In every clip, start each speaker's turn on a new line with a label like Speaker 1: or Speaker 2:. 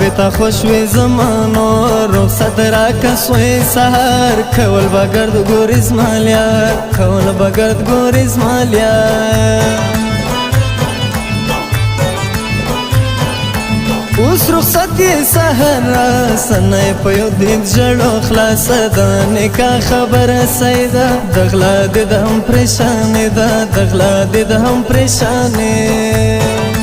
Speaker 1: ثابت خوشوي زمانو رخصت راکه سوی سهار کول بگرد گوریز مالیار کول بگرد گوریز مالیار اوس رخصت یې سهار را سنه په یو دید ژړو خلاصه ده نکاح خبره صحیح ده د غلا دې د هم پریشانې ده د غلا دې د هم پریشانې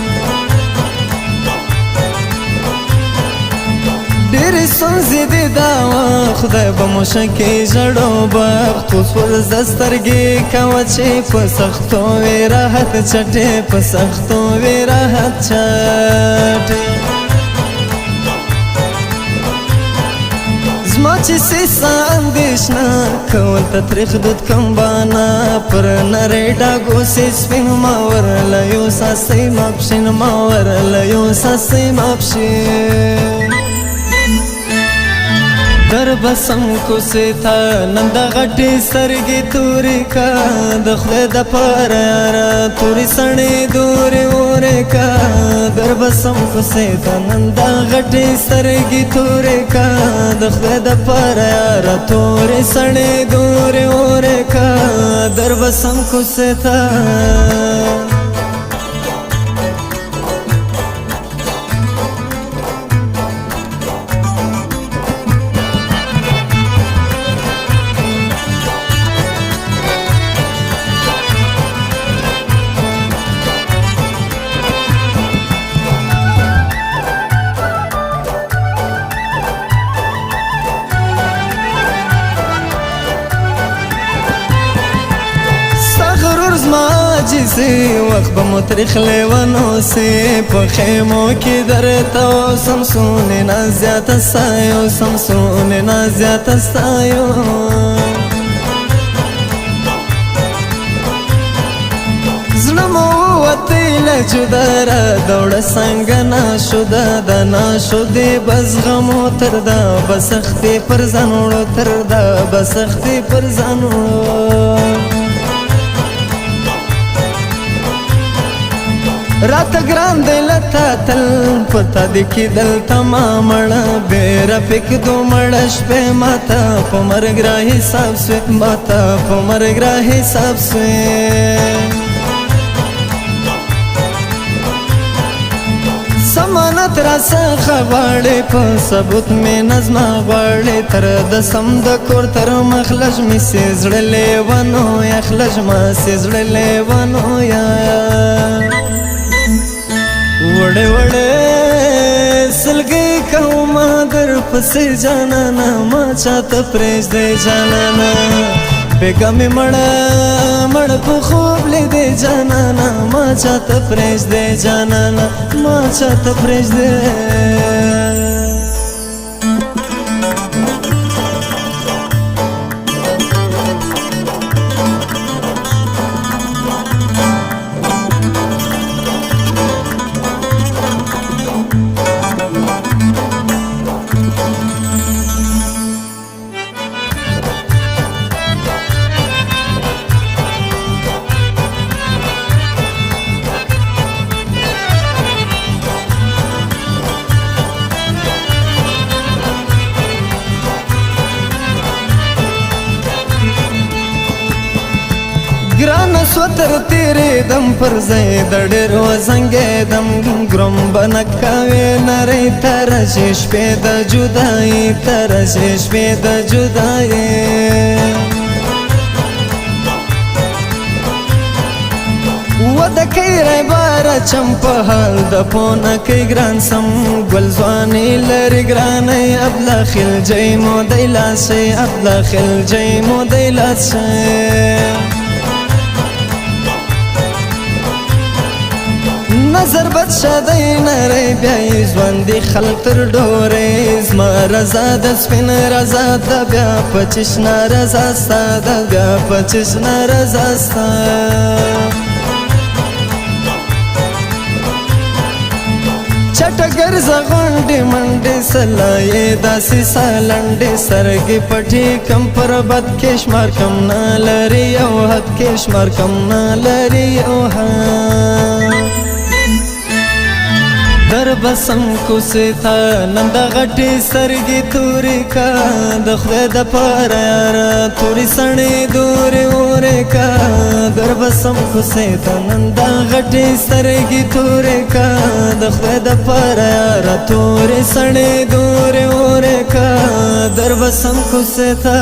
Speaker 1: ډېرې ستونزې دې دا وه خدای به مو شکې ژړو بخت اوس ورځه سترګې کوه چې په سختو وې راحت چټې په سختو وې راحت چټې زما چې سیسه اندېښنه کول ته تریخ دود کمبانه پر نرۍ ډاګو سې سپین ما ورله یو ساسۍ ماپښین ما ورله یو ساسۍ ماپښین در بسم کوڅې ته نن د غټې سترګې تورې کا د خدای د پاره یاره تورې سڼې دورې اورې کا در بسم کوڅې ته نن د غټې سترګې تورې کا د خدای د پاره یاره تورې سڼې دورې اورې کا در بسم کوڅې ته عاجزي وخت به مو تریخ لیونو سي په خیمو کې درته اوسم سونې نه زیاته ستایو سم سونې نه زیاته ستایو زړه مو ووتی له جدا را دوړه څنګه ناشوده ده ناشودې به زغمو تر ده به سختې پر ځان وړو تر ده به سختې پر ځان وړو راته ګران دی لته تل پتا دې کېدل تمامړه بېره پکدو مړه شپې ماته په مرګ را حساب سوې ماته په مرګ را حساب سوې سمانت را څخه غواړې په ثبوت مې نظمه غواړې تر د سم د کور تر مخ لږ مې سې زړه لیونو یا خلږ ما سې زړه لیونو یا وړې وړې سلګۍ کومه در پسې جانانه ما چاته پرېږدې جانانه بېګا مې مړه په خوب لیدې جانانه ما چاته پرېږدې جانانه ما چاته پرېږدې ګرانه سوه تر تېرېدم پر ځای د ډېر وزنګېدم ګرم به نه کوې نرۍ ته راشې شپې د جدایي ته راشې شپې د جدایي وده کوي رایباره چم په حال د پونه کوي ګران سم ګل ځواني لري ګرانۍ ابله خلجۍ مو دی لاسۍ ابله خلجۍ مو دی لاسۍ نظر بد شدی نری بیایی ژوندي خلق تر ډورې زما رضا د سپین رضا د بیا په چشنه رضا ستا د بیا په چشنه رضا ستا چټه ګرځه غونډې منډې سلایې داسې سالنډې سرګې پټې کم پر بد کې شمار کم نه لري یو حد کې شمار کم نه لري یو حد در بسم کوسې ته نن د غټې سترګې تورې کا د خدای د پاره یاره تورې سڼې دورې اورې کا در بسم کوسې ته نن د غټې سترګې تورې کا د خدای د پاره یاره تورې سڼې دورې اورې کا در بسم کوسې ته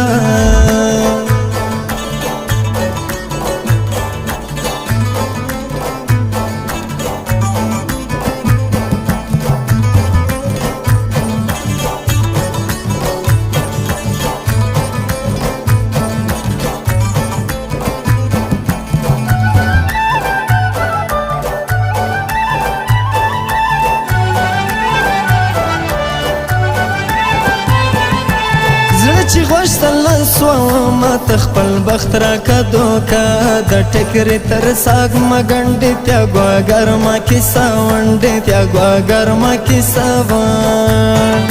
Speaker 1: چې غوښتل سوه ما ته خپل بخت راکدو که د ټکرې تر ساګ مګنډې تیاګوا ګرمه کیسه ونډې تیاګوا ګرمه کیسه ون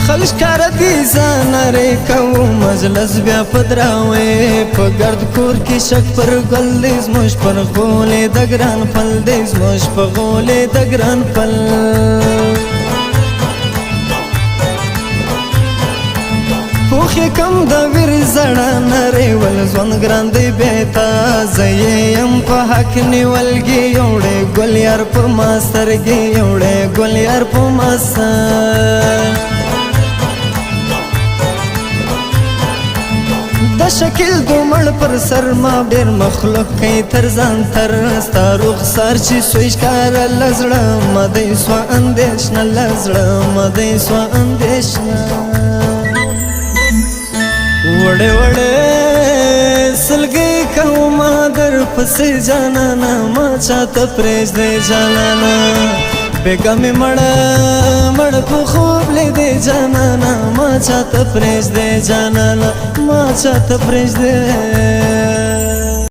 Speaker 1: خلک ښکاره دي ځانارې کوو مجلس بیا په دراوې په ګرد کور کې شک پر ګل دی زموږ پر غولې د ګران پل دی زموږ په غولې د ګران پل پوخ کم د ویر زړه نری ول ځوان ګران دی بیتا زه یم په حق نیولګي یوړې ګل یار په ما سترګې یوړې ګل یار په ما د شکل دومړ پر سر ما ډېر مخلوق کوي تر ځان تر ستا رخسار چې سوی ښکاره له زړه مدی سوه اندېښنه له زړه مدی سوه اندېښنه وړې وړې سلګۍ کومه در پسې جانانه ما چاته پرېږدې جانانه بېګا مې مړه په خوب لیدې جانانه ما چاته پرېږدې جانانه ما چاته پرېږدې